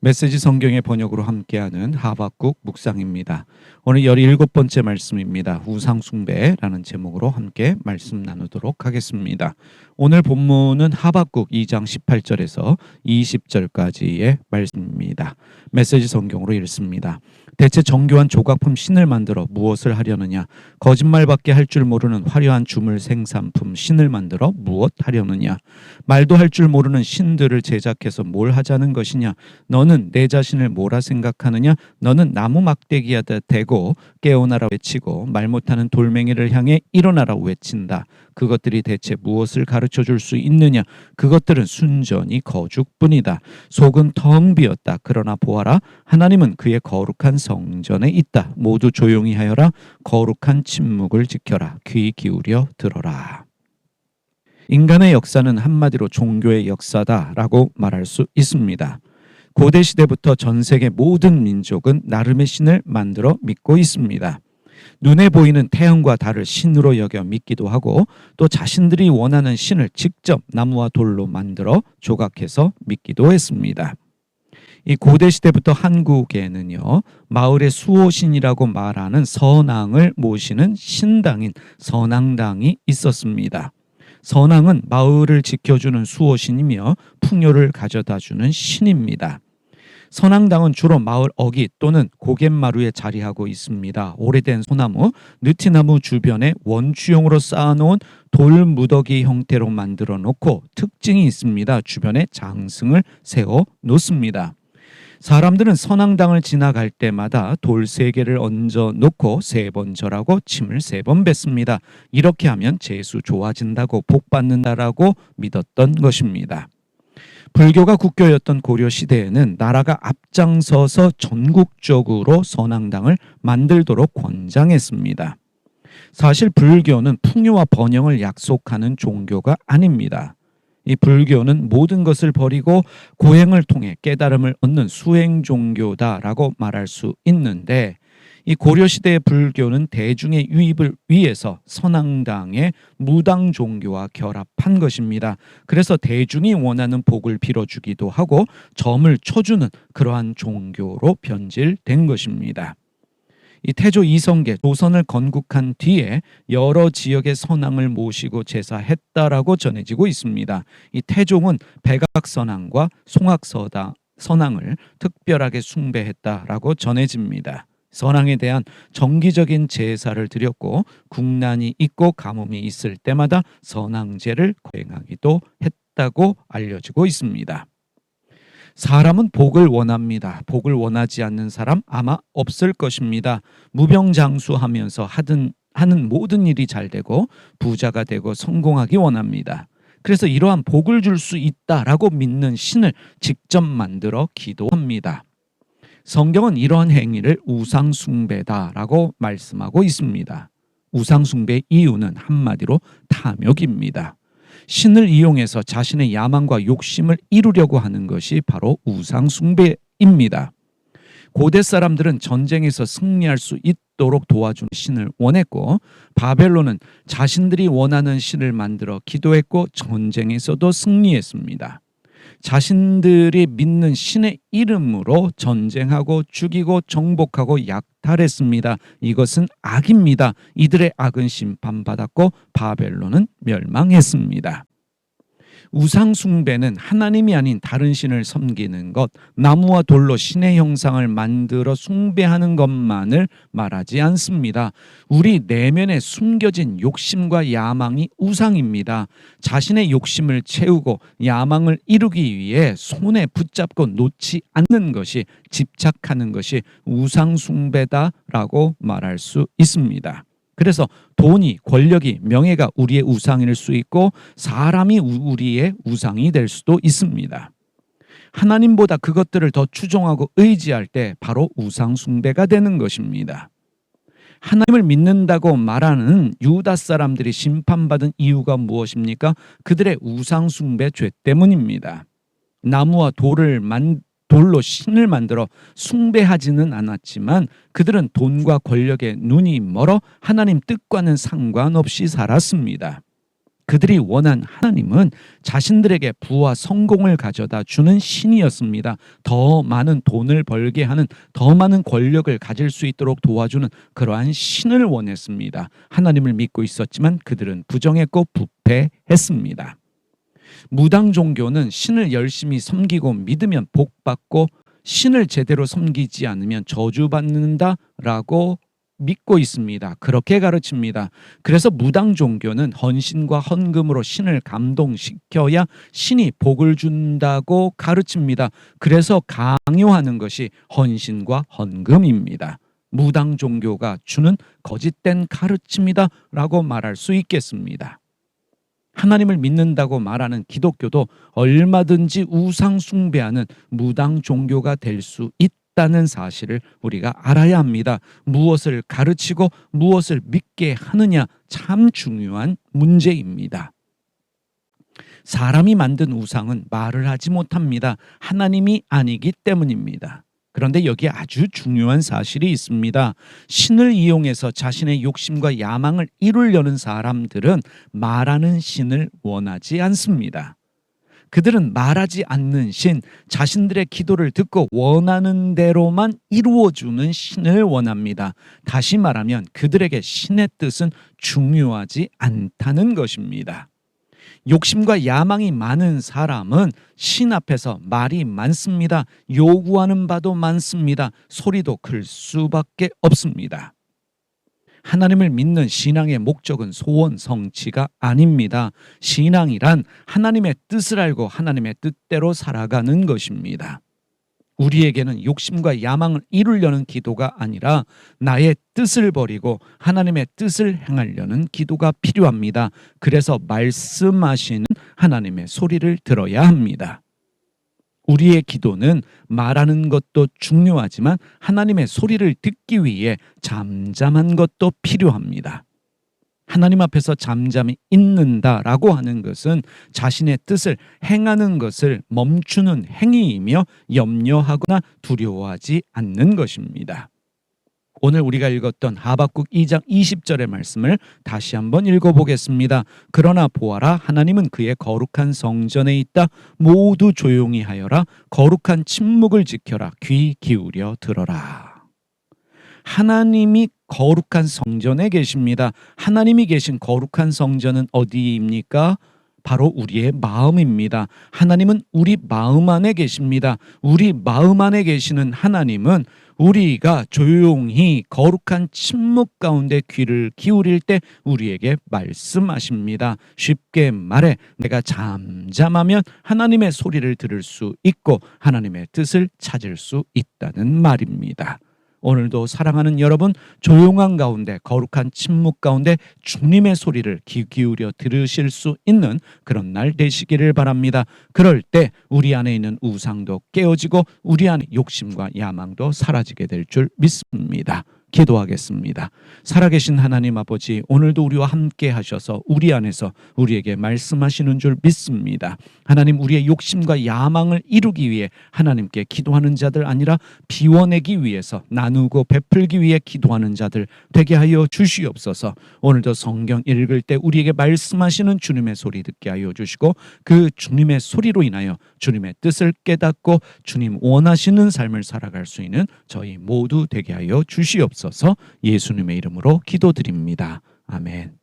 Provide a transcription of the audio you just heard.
메시지 성경의 번역으로 함께하는 하박국 묵상입니다. 오늘 17번째 말씀입니다. 우상숭배라는 제목으로 함께 말씀 나누도록 하겠습니다. 오늘 본문은 하박국 2장 18절에서 20절까지의 말씀입니다. 메시지 성경으로 읽습니다. 대체 정교한 조각품 신을 만들어 무엇을 하려느냐? 거짓말밖에 할 줄 모르는 화려한 주물 생산품 신을 만들어 무엇 하려느냐? 말도 할 줄 모르는 신들을 제작해서 뭘 하자는 것이냐? 너는 내 자신을 뭐라 생각하느냐? 너는 나무 막대기에 대고 깨어나라 외치고 말 못하는 돌멩이를 향해 일어나라 외친다. 그것들이 대체 무엇을 가르쳐 줄 수 있느냐? 그것들은 순전히 거죽뿐이다. 속은 텅 비었다. 그러나 보아라, 하나님은 그의 거룩한 성전에 있다. 모두 조용히 하여라. 거룩한 침묵을 지켜라. 귀 기울여 들어라. 인간의 역사는 한마디로 종교의 역사다라고 말할 수 있습니다. 고대 시대부터 전 세계 모든 민족은 나름의 신을 만들어 믿고 있습니다. 눈에 보이는 태양과 달을 신으로 여겨 믿기도 하고 또 자신들이 원하는 신을 직접 나무와 돌로 만들어 조각해서 믿기도 했습니다. 이 고대 시대부터 한국에는요, 마을의 수호신이라고 말하는 선왕을 모시는 신당인 선왕당이 있었습니다. 선왕은 마을을 지켜주는 수호신이며 풍요를 가져다주는 신입니다. 선왕당은 주로 마을 어귀 또는 고갯마루에 자리하고 있습니다. 오래된 소나무, 느티나무 주변에 원추용으로 쌓아놓은 돌무더기 형태로 만들어 놓고 특징이 있습니다. 주변에 장승을 세워 놓습니다. 사람들은 선왕당을 지나갈 때마다 돌 3개를 얹어 놓고 3번 절하고 침을 3번 뱉습니다. 이렇게 하면 재수 좋아진다고 복 받는다라고 믿었던 것입니다. 불교가 국교였던 고려 시대에는 나라가 앞장서서 전국적으로 선왕당을 만들도록 권장했습니다. 사실 불교는 풍요와 번영을 약속하는 종교가 아닙니다. 이 불교는 모든 것을 버리고 고행을 통해 깨달음을 얻는 수행 종교다라고 말할 수 있는데, 이 고려시대의 불교는 대중의 유입을 위해서 선왕당의 무당 종교와 결합한 것입니다. 그래서 대중이 원하는 복을 빌어주기도 하고 점을 쳐주는 그러한 종교로 변질된 것입니다. 이 태조 이성계 조선을 건국한 뒤에 여러 지역의 선왕을 모시고 제사했다라고 전해지고 있습니다. 이 태종은 백악선왕과 송악선왕을 특별하게 숭배했다라고 전해집니다. 선왕에 대한 정기적인 제사를 드렸고 국난이 있고 가뭄이 있을 때마다 선왕제를 거행하기도 했다고 알려지고 있습니다. 사람은 복을 원합니다. 복을 원하지 않는 사람 아마 없을 것입니다. 무병장수하면서 하는 모든 일이 잘 되고 부자가 되고 성공하기 원합니다. 그래서 이러한 복을 줄 수 있다라고 믿는 신을 직접 만들어 기도합니다. 성경은 이러한 행위를 우상숭배다라고 말씀하고 있습니다. 우상숭배의 이유는 한마디로 탐욕입니다. 신을 이용해서 자신의 야망과 욕심을 이루려고 하는 것이 바로 우상숭배입니다. 고대 사람들은 전쟁에서 승리할 수 있도록 도와주는 신을 원했고, 바벨론은 자신들이 원하는 신을 만들어 기도했고 전쟁에서도 승리했습니다. 자신들이 믿는 신의 이름으로 전쟁하고 죽이고 정복하고 약탈했습니다. 이것은 악입니다. 이들의 악은 심판받았고 바벨론은 멸망했습니다. 우상숭배는 하나님이 아닌 다른 신을 섬기는 것, 나무와 돌로 신의 형상을 만들어 숭배하는 것만을 말하지 않습니다. 우리 내면에 숨겨진 욕심과 야망이 우상입니다. 자신의 욕심을 채우고 야망을 이루기 위해 손에 붙잡고 놓지 않는 것이, 집착하는 것이 우상숭배다라고 말할 수 있습니다. 그래서 돈이, 권력이, 명예가 우리의 우상일 수 있고 사람이 우리의 우상이 될 수도 있습니다. 하나님보다 그것들을 더 추종하고 의지할 때 바로 우상숭배가 되는 것입니다. 하나님을 믿는다고 말하는 유다 사람들이 심판받은 이유가 무엇입니까? 그들의 우상숭배 죄 때문입니다. 나무와 돌로 신을 만들어 숭배하지는 않았지만 그들은 돈과 권력에 눈이 멀어 하나님 뜻과는 상관없이 살았습니다. 그들이 원한 하나님은 자신들에게 부와 성공을 가져다 주는 신이었습니다. 더 많은 돈을 벌게 하는, 더 많은 권력을 가질 수 있도록 도와주는 그러한 신을 원했습니다. 하나님을 믿고 있었지만 그들은 부정했고 부패했습니다. 무당 종교는 신을 열심히 섬기고 믿으면 복받고 신을 제대로 섬기지 않으면 저주받는다라고 믿고 있습니다. 그렇게 가르칩니다. 그래서 무당 종교는 헌신과 헌금으로 신을 감동시켜야 신이 복을 준다고 가르칩니다. 그래서 강요하는 것이 헌신과 헌금입니다. 무당 종교가 주는 거짓된 가르침이다라고 말할 수 있겠습니다. 하나님을 믿는다고 말하는 기독교도 얼마든지 우상 숭배하는 무당 종교가 될 수 있다는 사실을 우리가 알아야 합니다. 무엇을 가르치고 무엇을 믿게 하느냐 참 중요한 문제입니다. 사람이 만든 우상은 말을 하지 못합니다. 하나님이 아니기 때문입니다. 그런데 여기에 아주 중요한 사실이 있습니다. 신을 이용해서 자신의 욕심과 야망을 이루려는 사람들은 말하는 신을 원하지 않습니다. 그들은 말하지 않는 신, 자신들의 기도를 듣고 원하는 대로만 이루어주는 신을 원합니다. 다시 말하면 그들에게 신의 뜻은 중요하지 않다는 것입니다. 욕심과 야망이 많은 사람은 신 앞에서 말이 많습니다. 요구하는 바도 많습니다. 소리도 클 수밖에 없습니다. 하나님을 믿는 신앙의 목적은 소원 성취가 아닙니다. 신앙이란 하나님의 뜻을 알고 하나님의 뜻대로 살아가는 것입니다. 우리에게는 욕심과 야망을 이루려는 기도가 아니라 나의 뜻을 버리고 하나님의 뜻을 행하려는 기도가 필요합니다. 그래서 말씀하시는 하나님의 소리를 들어야 합니다. 우리의 기도는 말하는 것도 중요하지만 하나님의 소리를 듣기 위해 잠잠한 것도 필요합니다. 하나님 앞에서 잠잠히 있는다라고 하는 것은 자신의 뜻을 행하는 것을 멈추는 행위이며 염려하거나 두려워하지 않는 것입니다. 오늘 우리가 읽었던 하박국 2장 20절의 말씀을 다시 한번 읽어보겠습니다. 그러나 보아라, 하나님은 그의 거룩한 성전에 있다. 모두 조용히 하여라. 거룩한 침묵을 지켜라. 귀 기울여 들어라. 하나님이 거룩한 성전에 계십니다. 하나님이 계신 거룩한 성전은 어디입니까? 바로 우리의 마음입니다. 하나님은 우리 마음 안에 계십니다. 우리 마음 안에 계시는 하나님은 우리가 조용히 거룩한 침묵 가운데 귀를 기울일 때 우리에게 말씀하십니다. 쉽게 말해 내가 잠잠하면 하나님의 소리를 들을 수 있고 하나님의 뜻을 찾을 수 있다는 말입니다. 오늘도 사랑하는 여러분, 조용한 가운데 거룩한 침묵 가운데 주님의 소리를 귀 기울여 들으실 수 있는 그런 날 되시기를 바랍니다. 그럴 때 우리 안에 있는 우상도 깨어지고 우리 안에 욕심과 야망도 사라지게 될 줄 믿습니다. 기도하겠습니다. 살아계신 하나님 아버지, 오늘도 우리와 함께 하셔서 우리 안에서 우리에게 말씀하시는 줄 믿습니다. 하나님, 우리의 욕심과 야망을 이루기 위해 하나님께 기도하는 자들 아니라 비워내기 위해서 나누고 베풀기 위해 기도하는 자들 되게 하여 주시옵소서. 오늘도 성경 읽을 때 우리에게 말씀하시는 주님의 소리 듣게 하여 주시고 그 주님의 소리로 인하여 주님의 뜻을 깨닫고 주님 원하시는 삶을 살아갈 수 있는 저희 모두 되게 하여 주시옵소서. 예수님의 이름으로 기도드립니다. 아멘.